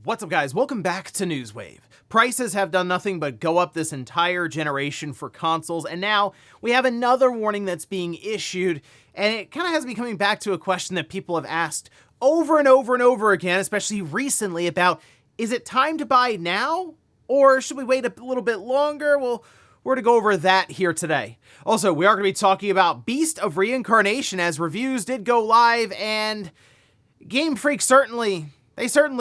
What's up, guys? Welcome back to Newswave. Prices have done nothing but go up this entire generation for consoles, and now we have another warning that's being issued, and it kind of has me coming back to a question that people have asked over and over and over again, especially recently, about is it time to buy now, or should we wait a little bit longer? Well, we're going to go over that here today. Also, we are going to be talking about Beast of Reincarnation, as reviews did go live, and Game Freak certainly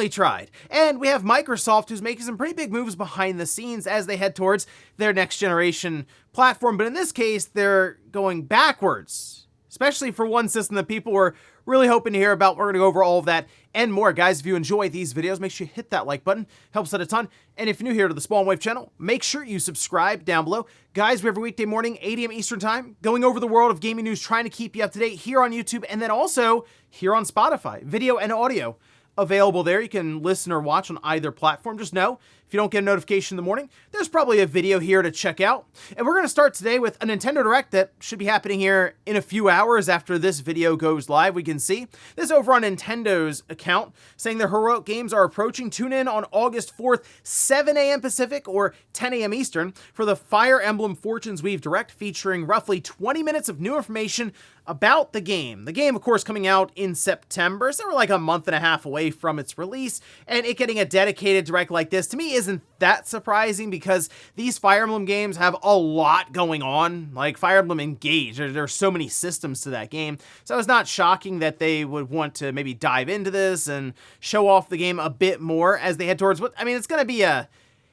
tried. And we have Microsoft, who's making some pretty big moves behind the scenes as they head towards their next generation platform. But in this case, they're going backwards, especially for one system that people were really hoping to hear about. We're going to go over all of that and more. Guys, if you enjoy these videos, make sure you hit that like button. Helps out a ton. And if you're new here to the Spawn Wave channel, make sure you subscribe down below. Guys, we every weekday morning, 8 a.m. Eastern time, going over the world of gaming news, trying to keep you up to date here on YouTube and then also here on Spotify. Video and audio available there. You can listen or watch on either platform. Just know, if you don't get a notification in the morning, there's probably a video here to check out. And we're going to start today with a Nintendo Direct that should be happening here in a few hours after this video goes live. We can see this over on Nintendo's account, saying their heroic games are approaching. Tune in on August 4th, 7 a.m. Pacific or 10 a.m. Eastern for the Fire Emblem Fortunes Weave Direct, featuring roughly 20 minutes of new information about the game. The game, of course, coming out in September, so we're like a month and a half away from its release, and it getting a dedicated direct like this, to me, isn't that surprising, because these Fire Emblem games have a lot going on. Like Fire Emblem Engage, there are so many systems to that game, so it's not shocking that they would want to maybe dive into this and show off the game a bit more as they head towards what, I mean, it's going to be an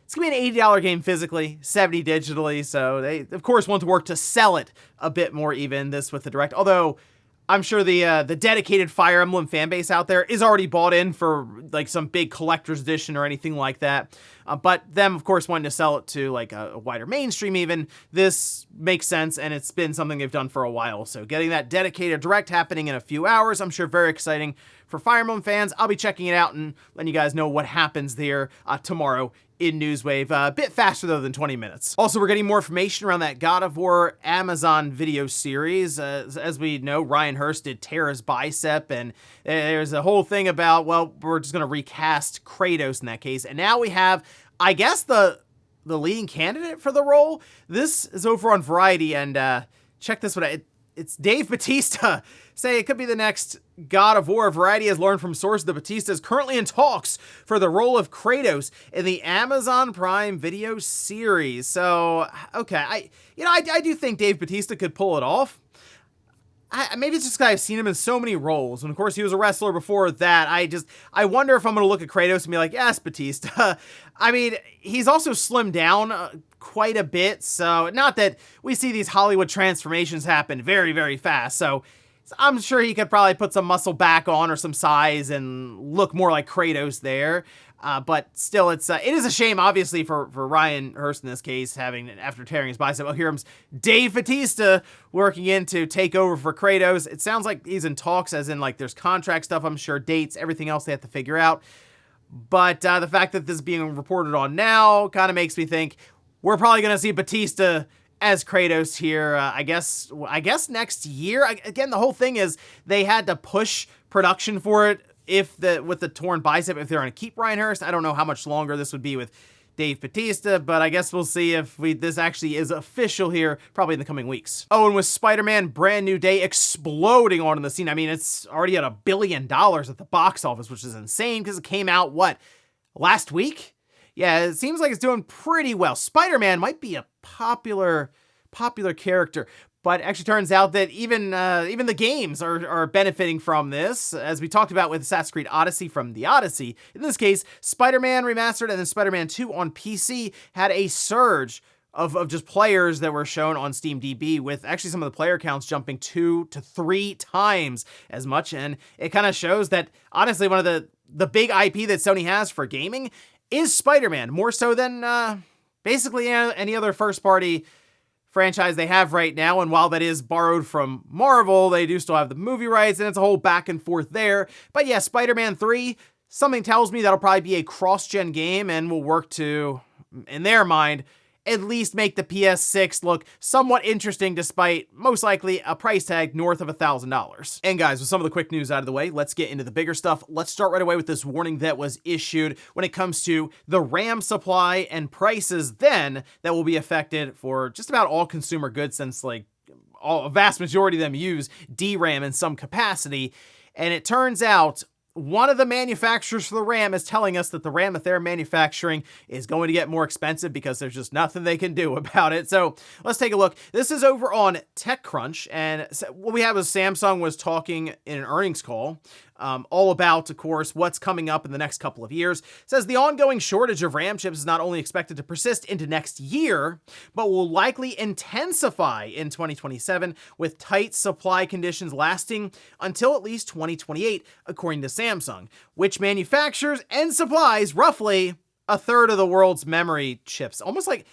$80 game physically, $70 digitally, so they, of course, want to work to sell it a bit more even, this with the Direct. Although, I'm sure the dedicated Fire Emblem fan base out there is already bought in for, like, some big collector's edition or anything like that. But them, of course, wanting to sell it to, like, a wider mainstream even, this makes sense, and it's been something they've done for a while. So getting that dedicated Direct happening in a few hours, I'm sure very exciting for Fire Emblem fans. I'll be checking it out and letting you guys know what happens there tomorrow in Newswave, a bit faster though than 20 minutes. Also, we're getting more information around that God of War Amazon video series. As we know, Ryan Hurst did tear his bicep, and there's a whole thing about, well, we're just gonna recast Kratos in that case. And now we have, I guess, the leading candidate for the role. This is over on Variety, and check this one out. It's Dave Bautista saying it could be the next God of War. Variety has learned from sources that Bautista is currently in talks for the role of Kratos in the Amazon Prime Video series. So, okay, I do think Dave Bautista could pull it off. Maybe it's just because I've seen him in so many roles, and of course he was a wrestler before that. I wonder if I'm going to look at Kratos and be like, yes, Batista. I mean, he's also slimmed down quite a bit, so not that we see these Hollywood transformations happen very, very fast, so I'm sure he could probably put some muscle back on or some size and look more like Kratos there. But still, it is a shame, obviously, for Ryan Hurst in this case, after tearing his bicep. Oh, here comes Dave Bautista working in to take over for Kratos. It sounds like he's in talks, as in, like, there's contract stuff, I'm sure, dates, everything else they have to figure out. But the fact that this is being reported on now kind of makes me think we're probably going to see Bautista as Kratos here, I guess next year. Again, the whole thing is they had to push production for it with the torn bicep, if they're going to keep Ryan Hurst. I don't know how much longer this would be with Dave Bautista, but I guess we'll see if this actually is official here, probably in the coming weeks. Oh, and with Spider-Man Brand New Day exploding onto the scene, I mean, it's already at $1 billion at the box office, which is insane, because it came out, what, last week? Yeah, it seems like it's doing pretty well. Spider-Man might be a popular character, but actually turns out that even the games are benefiting from this, as we talked about with Assassin's Creed Odyssey from the Odyssey. In this case, Spider-Man Remastered and then Spider-Man 2 on PC had a surge of just players that were shown on SteamDB, with actually some of the player counts jumping 2 to 3 times as much. And it kind of shows that, honestly, one of the big IP that Sony has for gaming is Spider-Man, more so than basically any other first-party franchise they have right now. And while that is borrowed from Marvel, they do still have the movie rights, and it's a whole back and forth there. But yeah, Spider-Man 3, something tells me that'll probably be a cross-gen game and will work to, in their mind, at least make the PS6 look somewhat interesting despite most likely a price tag north of $1,000. And guys, with some of the quick news out of the way, let's get into the bigger stuff. Let's start right away with this warning that was issued when it comes to the RAM supply and prices then that will be affected for just about all consumer goods, since like a vast majority of them use DRAM in some capacity. And it turns out one of the manufacturers for the RAM is telling us that the RAM that they're manufacturing is going to get more expensive because there's just nothing they can do about it. So let's take a look. This is over on TechCrunch, and what we have is Samsung was talking in an earnings call all about, of course, what's coming up in the next couple of years. It says the ongoing shortage of RAM chips is not only expected to persist into next year, but will likely intensify in 2027, with tight supply conditions lasting until at least 2028, according to Samsung, which manufactures and supplies roughly a third of the world's memory chips. Almost like,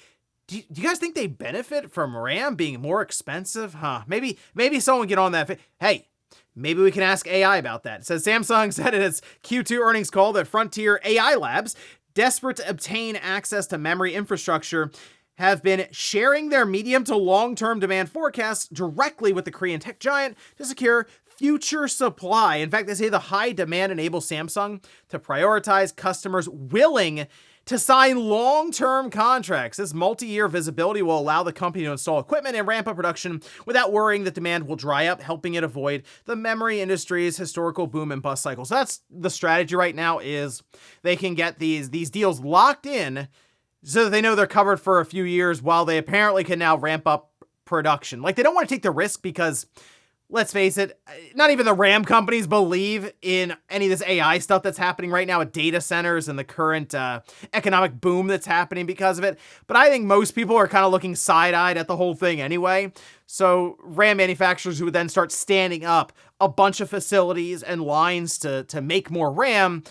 do you guys think they benefit from RAM being more expensive? Maybe someone get on that. Hey, maybe we can ask AI about that. It says Samsung said in its Q2 earnings call that Frontier AI Labs, desperate to obtain access to memory infrastructure, have been sharing their medium to long-term demand forecasts directly with the Korean tech giant to secure future supply. In fact, they say the high demand enables Samsung to prioritize customers willing to sign long-term contracts. This multi-year visibility will allow the company to install equipment and ramp up production without worrying that demand will dry up, helping it avoid the memory industry's historical boom and bust cycles. So that's the strategy right now, is they can get these deals locked in so that they know they're covered for a few years while they apparently can now ramp up production. Like, they don't want to take the risk because, let's face it, not even the RAM companies believe in any of this AI stuff that's happening right now at data centers and the current economic boom that's happening because of it. But I think most people are kind of looking side-eyed at the whole thing anyway. So RAM manufacturers would then start standing up a bunch of facilities and lines to make more RAM.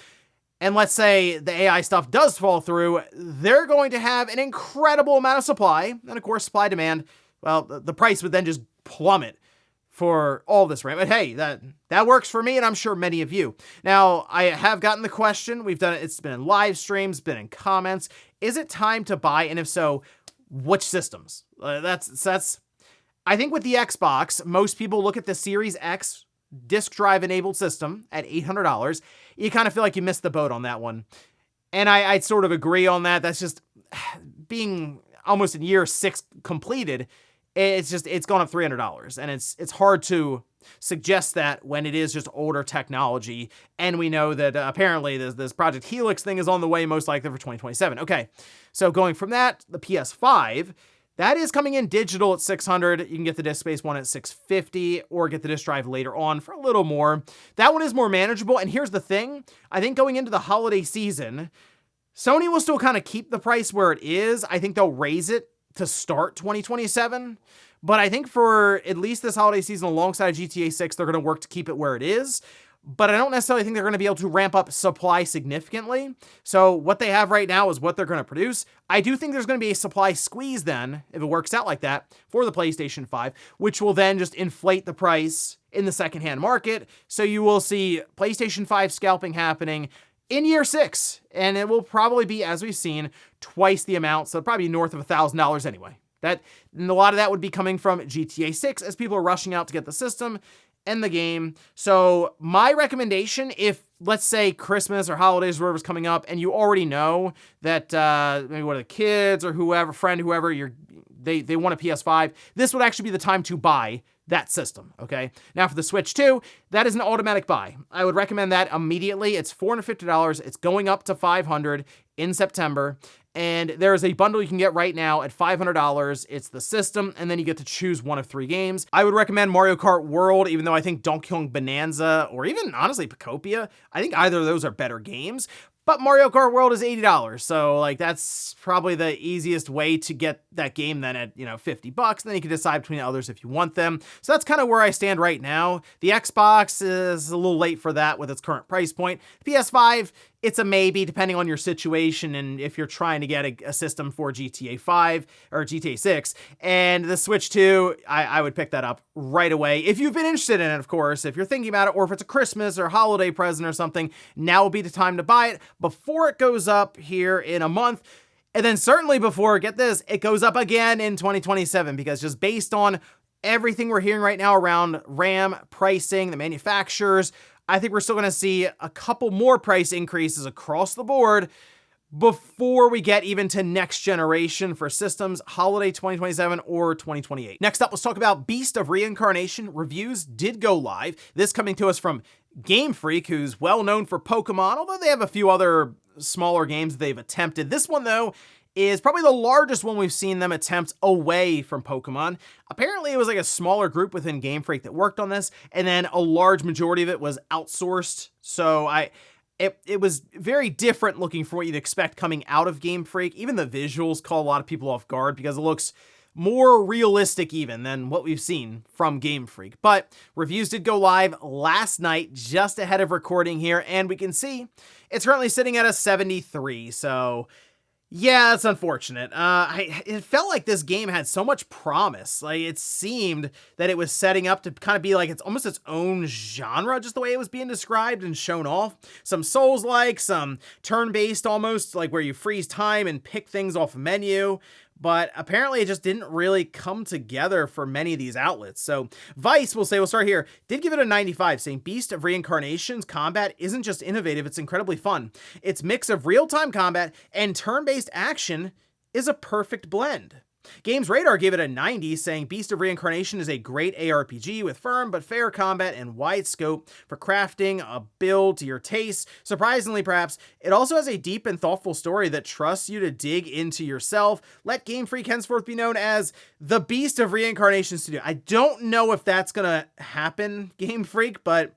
And let's say the AI stuff does fall through, they're going to have an incredible amount of supply. And of course, supply demand, well, the price would then just plummet for all this RAM. But hey, that works for me, and I'm sure many of you. Now, I have gotten the question. We've done it. It's been in live streams, been in comments. Is it time to buy? And if so, which systems? That's. I think with the Xbox, most people look at the Series X disk drive enabled system at $800. You kind of feel like you missed the boat on that one. And I'd sort of agree on that. That's just being almost in year 6 completed. It's gone up $300, and it's hard to suggest that when it is just older technology. And we know that apparently this Project Helix thing is on the way, most likely for 2027. Okay, so going from that, the PS5, that is coming in digital at $600. You can get the disk space one at $650 or get the disk drive later on for a little more. That one is more manageable. And here's the thing. I think going into the holiday season, Sony will still kind of keep the price where it is. I think they'll raise it to start 2027. But I think for at least this holiday season alongside GTA 6, they're going to work to keep it where it is. But I don't necessarily think they're going to be able to ramp up supply significantly. So what they have right now is what they're going to produce. I do think there's going to be a supply squeeze then, if it works out like that, for the PlayStation 5, which will then just inflate the price in the secondhand market. So you will see PlayStation 5 scalping happening in year 6. And it will probably be, as we've seen, twice the amount. So probably north of $1,000 anyway. And a lot of that would be coming from GTA 6 as people are rushing out to get the system and the game. So my recommendation, if let's say Christmas or holidays or whatever's coming up, and you already know that maybe one of the kids or whoever, they want a PS5, this would actually be the time to buy that system, okay? Now for the Switch 2, that is an automatic buy. I would recommend that immediately. It's $450. It's going up to $500 in September. And there is a bundle you can get right now at $500. It's the system, and then you get to choose one of 3 games. I would recommend Mario Kart World, even though I think Donkey Kong Bonanza, or even honestly Pacopia, I think either of those are better games. But Mario Kart World is $80, so like that's probably the easiest way to get that game then at, $50. And then you can decide between others if you want them. So that's kind of where I stand right now. The Xbox is a little late for that with its current price point. PS5, it's a maybe depending on your situation and if you're trying to get a system for GTA 5 or GTA 6. And the Switch 2, I would pick that up right away. If you've been interested in it, of course, if you're thinking about it, or if it's a Christmas or holiday present or something, now would be the time to buy it before it goes up here in a month. And then certainly before, get this, it goes up again in 2027, because just based on everything we're hearing right now around RAM pricing, the manufacturers, I think we're still going to see a couple more price increases across the board before we get even to next generation for systems, holiday 2027 or 2028. Next up, let's talk about Beast of Reincarnation. Reviews did go live. This coming to us from Game Freak, who's well known for Pokemon, although they have a few other smaller games they've attempted. This one, though, is probably the largest one we've seen them attempt away from Pokemon. Apparently, it was like a smaller group within Game Freak that worked on this, and then a large majority of it was outsourced. So it was very different looking for what you'd expect coming out of Game Freak. Even the visuals call a lot of people off guard because it looks more realistic even than what we've seen from Game Freak. But reviews did go live last night, just ahead of recording here, and we can see it's currently sitting at a 73. So yeah, that's unfortunate. It felt like this game had so much promise. Like, it seemed that it was setting up to kind of be like it's almost its own genre, just the way it was being described and shown off. Some Souls-like, some turn-based almost, like where you freeze time and pick things off a menu. But apparently it just didn't really come together for many of these outlets. So Vice, we'll start here, did give it a 95, saying Beast of Reincarnation's combat isn't just innovative, it's incredibly fun. Its mix of real-time combat and turn-based action is a perfect blend. Games Radar gave it a 90, saying Beast of Reincarnation is a great ARPG with firm but fair combat and wide scope for crafting a build to your taste. Surprisingly, perhaps, it also has a deep and thoughtful story that trusts you to dig into yourself. Let Game Freak henceforth be known as the Beast of Reincarnation Studio. I don't know if that's gonna happen, Game Freak, but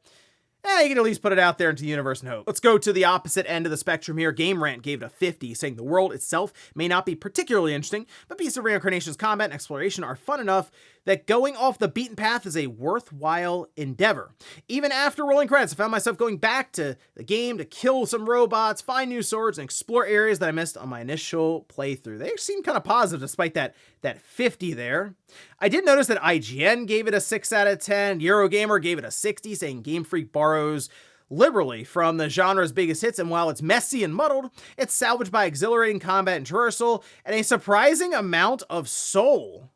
you can at least put it out there into the universe and hope. Let's go to the opposite end of the spectrum here. Game Rant gave it a 50, saying the world itself may not be particularly interesting, but Beast of Reincarnation's combat and exploration are fun enough that going off the beaten path is a worthwhile endeavor. Even after rolling credits, I found myself going back to the game to kill some robots, find new swords, and explore areas that I missed on my initial playthrough. They seem kind of positive despite that 50 there. I did notice that IGN gave it a 6 out of 10. Eurogamer gave it a 60, saying Game Freak borrows liberally from the genre's biggest hits, and while it's messy and muddled, it's salvaged by exhilarating combat and traversal and a surprising amount of soul.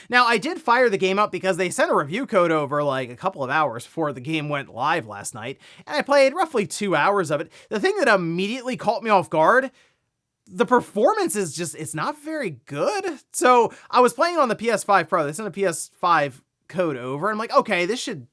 Now, I did fire the game up because they sent a review code over like a couple of hours before the game went live last night, and I played roughly 2 hours of it. The thing that immediately caught me off guard, the performance is just, it's not very good. So I was playing on the PS5 Pro. They sent a PS5 code over. I'm like, okay, this should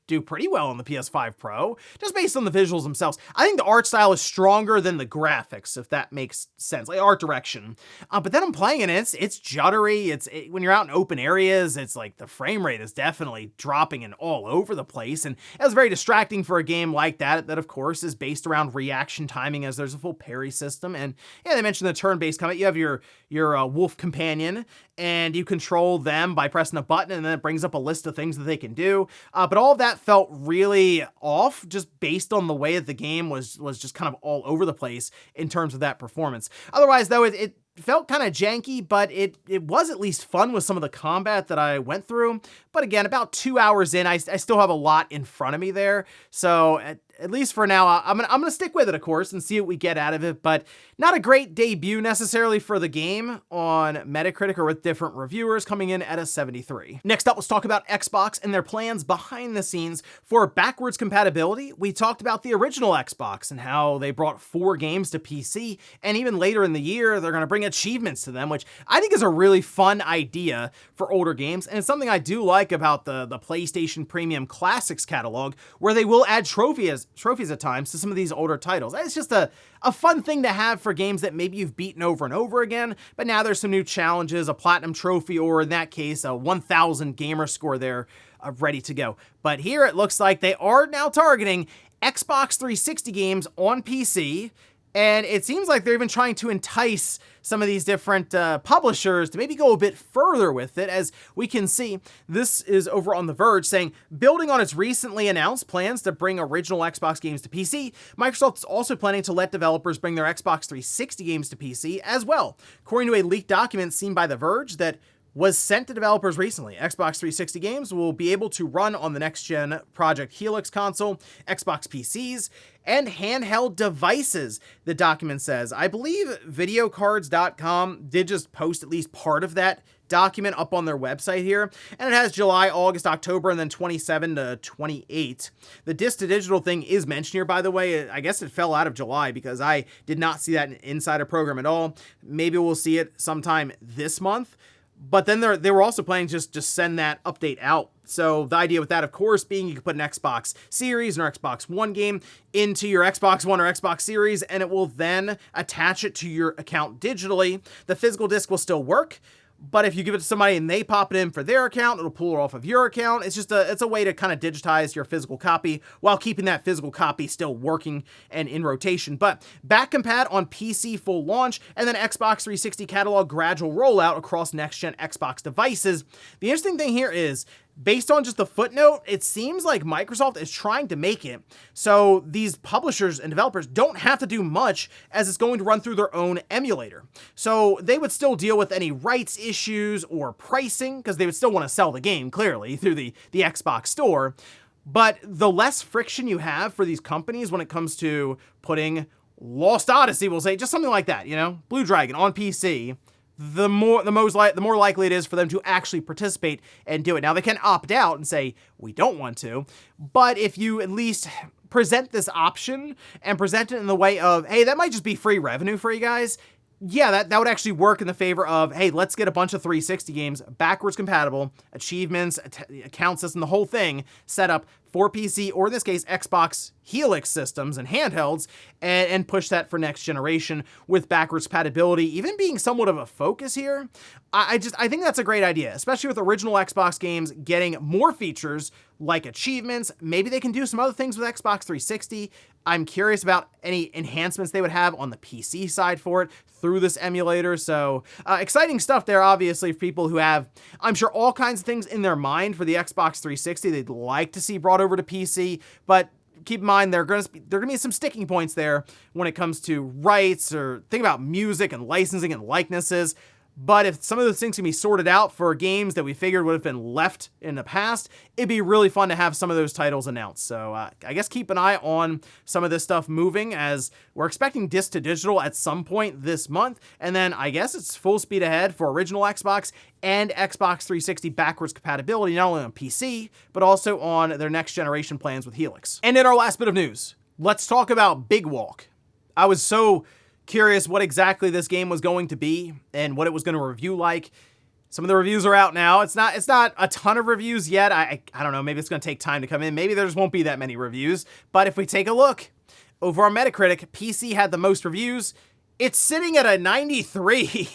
do pretty well on the PS5 Pro, just based on the visuals themselves. I think the art style is stronger than the graphics, if that makes sense, like art direction. But then I'm playing it, and it's juddery. When you're out in open areas, it's like the frame rate is definitely dropping and all over the place, and it's very distracting for a game like that of course is based around reaction timing, as there's a full parry system. And yeah, they mentioned the turn-based combat. You have your wolf companion, and you control them by pressing a button, and then it brings up a list of things that they can do. But all of that felt really off, just based on the way that the game was just kind of all over the place in terms of that performance. Otherwise, though, it felt kind of janky, but it was at least fun with some of the combat that I went through. But again, about 2 hours in, I still have a lot in front of me there. So at least for now, I'm gonna stick with it, of course, and see what we get out of it. But not a great debut necessarily for the game on Metacritic or with different reviewers, coming in at a 73. Next up, let's talk about Xbox and their plans behind the scenes for backwards compatibility. We talked about the original Xbox and how they brought 4 games to PC, and even later in the year, they're gonna bring achievements to them, which I think is a really fun idea for older games. And it's something I do like about the PlayStation Premium Classics catalog, where they will add trophies at times to some of these older titles. It's just a fun thing to have for games that maybe you've beaten over and over again, but now there's some new challenges, a platinum trophy, or in that case, a 1,000 gamer score there ready to go. But here it looks like they are now targeting Xbox 360 games on PC, and it seems like they're even trying to entice some of these different publishers to maybe go a bit further with it. As we can see, this is over on The Verge saying, building on its recently announced plans to bring original Xbox games to PC, Microsoft is also planning to let developers bring their Xbox 360 games to PC as well. According to a leaked document seen by The Verge that was sent to developers recently. Xbox 360 games will be able to run on the next-gen Project Helix console, Xbox PCs, and handheld devices, the document says. I believe videocards.com did just post at least part of that document up on their website here, and it has July, August, October, and then 27 to 28. The disc to digital thing is mentioned here, by the way. I guess it fell out of July because I did not see that inside a program at all. Maybe we'll see it sometime this month. But then they were also planning just send that update out. So the idea with that, of course, being you can put an Xbox Series or Xbox One game into your Xbox One or Xbox Series, and it will then attach it to your account digitally. The physical disc will still work, but if you give it to somebody and they pop it in for their account, it'll pull it off of your account. It's just it's a way to kind of digitize your physical copy while keeping that physical copy still working and in rotation. But back compat on PC full launch, and then Xbox 360 catalog gradual rollout across next-gen Xbox devices. The interesting thing here is, based on just the footnote, it seems like Microsoft is trying to make it so these publishers and developers don't have to do much, as it's going to run through their own emulator. So they would still deal with any rights issues or pricing, because they would still want to sell the game, clearly, through the Xbox store. But the less friction you have for these companies when it comes to putting Lost Odyssey, we'll say, just something like that, you know, Blue Dragon on PC, the more likely it is for them to actually participate and do it. Now, they can opt out and say, we don't want to, but if you at least present this option and present it in the way of, hey, that might just be free revenue for you guys, yeah, that would actually work in the favor of, hey, let's get a bunch of 360 games backwards compatible, achievements, account system, the whole thing set up for PC, or in this case, Xbox Helix systems and handhelds, and push that for next generation with backwards compatibility, even being somewhat of a focus here. I think that's a great idea, especially with original Xbox games getting more features like achievements. Maybe they can do some other things with Xbox 360. I'm curious about any enhancements they would have on the PC side for it through this emulator. So exciting stuff there, obviously, for people who have, I'm sure, all kinds of things in their mind for the Xbox 360 they'd like to see brought over to PC, but keep in mind there are going to be some sticking points there when it comes to rights, or think about music and licensing and likenesses. But if some of those things can be sorted out for games that we figured would have been left in the past, it'd be really fun to have some of those titles announced. So I guess keep an eye on some of this stuff moving, as we're expecting disc to digital at some point this month. And then I guess it's full speed ahead for original Xbox and Xbox 360 backwards compatibility, not only on PC, but also on their next generation plans with Helix. And in our last bit of news, let's talk about Big Walk. I was so curious what exactly this game was going to be and what it was going to review like. Some of the reviews are out now. It's not a ton of reviews yet. I don't know, maybe it's going to take time to come in. Maybe there just won't be that many reviews. But if we take a look over on Metacritic, PC had the most reviews. It's sitting at a 93.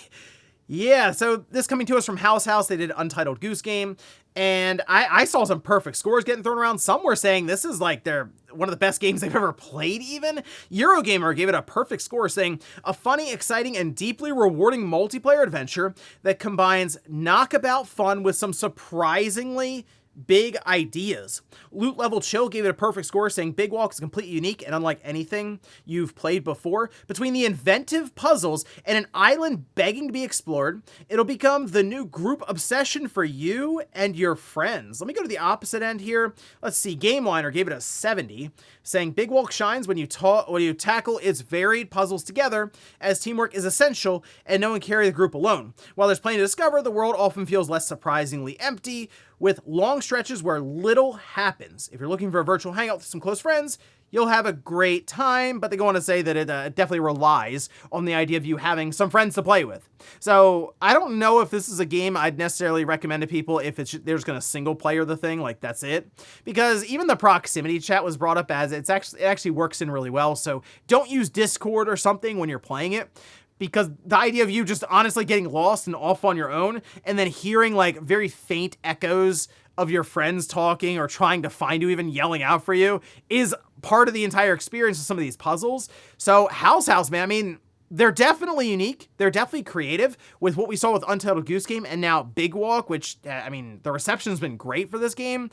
Yeah, so this coming to us from House. They did Untitled Goose Game, and I saw some perfect scores getting thrown around. Some were saying this is like one of the best games they've ever played even. Eurogamer gave it a perfect score, saying, a funny, exciting, and deeply rewarding multiplayer adventure that combines knockabout fun with some surprisingly big ideas. Loot Level Chill gave it a perfect score, saying Big Walk is completely unique and unlike anything you've played before. Between the inventive puzzles and an island begging to be explored, it'll become the new group obsession for you and your friends. Let me go to the opposite end here. Let's see, GameLiner gave it a 70, saying Big Walk shines when you tackle its varied puzzles together, as teamwork is essential and no one can carry the group alone. While there's plenty to discover, the world often feels less surprisingly empty, with long stretches where little happens. If you're looking for a virtual hangout with some close friends, you'll have a great time, but they go on to say that it definitely relies on the idea of you having some friends to play with. So I don't know if this is a game I'd necessarily recommend to people if they're just going to single player the thing, like that's it. Because even the proximity chat was brought up as it actually works in really well. So don't use Discord or something when you're playing it, because the idea of you just honestly getting lost and off on your own and then hearing like very faint echoes of your friends talking or trying to find you, even yelling out for you, is part of the entire experience of some of these puzzles. So House, man, I mean, they're definitely unique. They're definitely creative with what we saw with Untitled Goose Game and now Big Walk, which, I mean, the reception's been great for this game.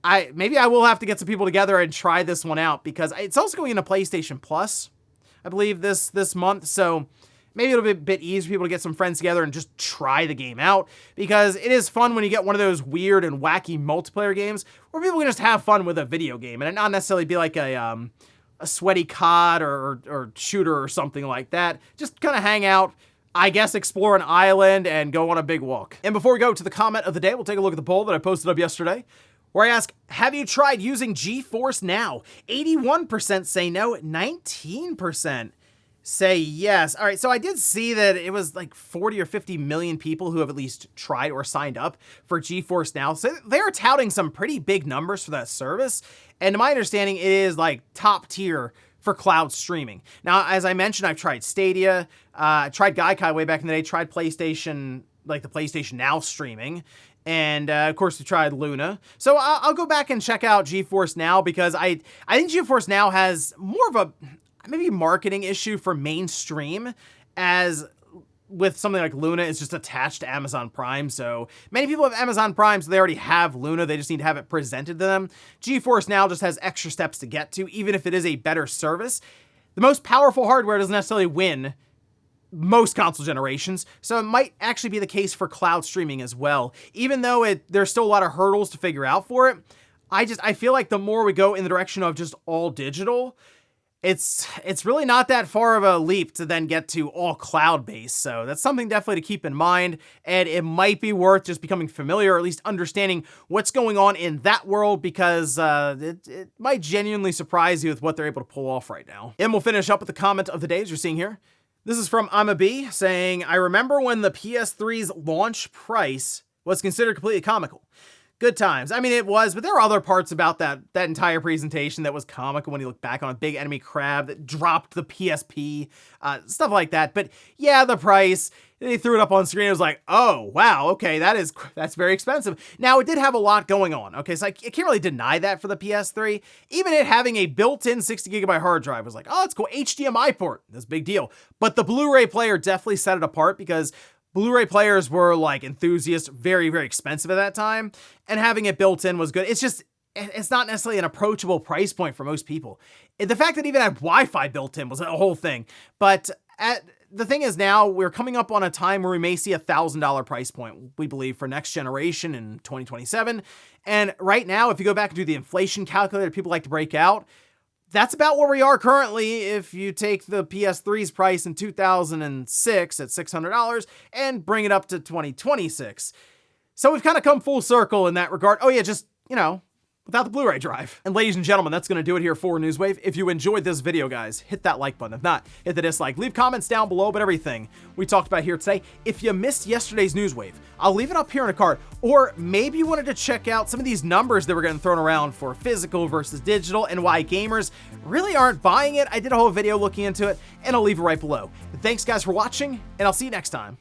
Maybe I will have to get some people together and try this one out, because it's also going into PlayStation Plus, I believe, this month. So maybe it'll be a bit easier for people to get some friends together and just try the game out, because it is fun when you get one of those weird and wacky multiplayer games where people can just have fun with a video game and not necessarily be like a sweaty COD or shooter or something like that. Just kind of hang out, I guess, explore an island and go on a big walk. And before we go to the comment of the day, we'll take a look at the poll that I posted up yesterday, where I ask, have you tried using GeForce Now? 81% say no, 19% say yes. All right, so I did see that it was like 40 or 50 million people who have at least tried or signed up for GeForce Now. So they're touting some pretty big numbers for that service. And to my understanding, it is like top tier for cloud streaming. Now, as I mentioned, I've tried Stadia, tried Gaikai way back in the day, tried PlayStation, like the PlayStation Now streaming. And of course, we tried Luna. So I'll go back and check out GeForce Now, because I think GeForce Now has more of a maybe marketing issue for mainstream, as with something like Luna is just attached to Amazon Prime. So many people have Amazon Prime, so they already have Luna. They just need to have it presented to them. GeForce Now just has extra steps to get to, even if it is a better service. The most powerful hardware doesn't necessarily win most console generations, so it might actually be the case for cloud streaming as well. Even though there's still a lot of hurdles to figure out for it, I feel like the more we go in the direction of just all digital, it's really not that far of a leap to then get to all cloud-based. So that's something definitely to keep in mind, and it might be worth just becoming familiar, or at least understanding what's going on in that world, because it might genuinely surprise you with what they're able to pull off right now. And we'll finish up with the comment of the day, as you're seeing here. This is from I'm a B, saying, I remember when the PS3's launch price was considered completely comical. Good times. I mean, it was, but there were other parts about that entire presentation that was comical when you look back on a big enemy crab that dropped the PSP, stuff like that. But yeah, the price, they threw it up on screen. It was like, oh, wow, okay, that's very expensive. Now, it did have a lot going on, okay? So I can't really deny that for the PS3. Even it having a built-in 60 gigabyte hard drive was like, oh, it's cool. HDMI port, that's a big deal. But the Blu-ray player definitely set it apart, because Blu-ray players were like enthusiasts, very, very expensive at that time, and having it built in was good. It's not necessarily an approachable price point for most people. The fact that it even had Wi-Fi built in was a whole thing. But the thing is, now we're coming up on a time where we may see a $1,000 price point, we believe, for next generation in 2027. And right now, if you go back and do the inflation calculator people like to break out, that's about where we are currently if you take the PS3's price in 2006 at $600 and bring it up to 2026. So we've kind of come full circle in that regard. Oh yeah, just, without the Blu-ray drive. And ladies and gentlemen, that's going to do it here for Newswave. If you enjoyed this video, guys, hit that like button. If not, hit the dislike. Leave comments down below about everything we talked about here today. If you missed yesterday's Newswave, I'll leave it up here in a card. Or maybe you wanted to check out some of these numbers that were getting thrown around for physical versus digital and why gamers really aren't buying it. I did a whole video looking into it, and I'll leave it right below. Thanks, guys, for watching, and I'll see you next time.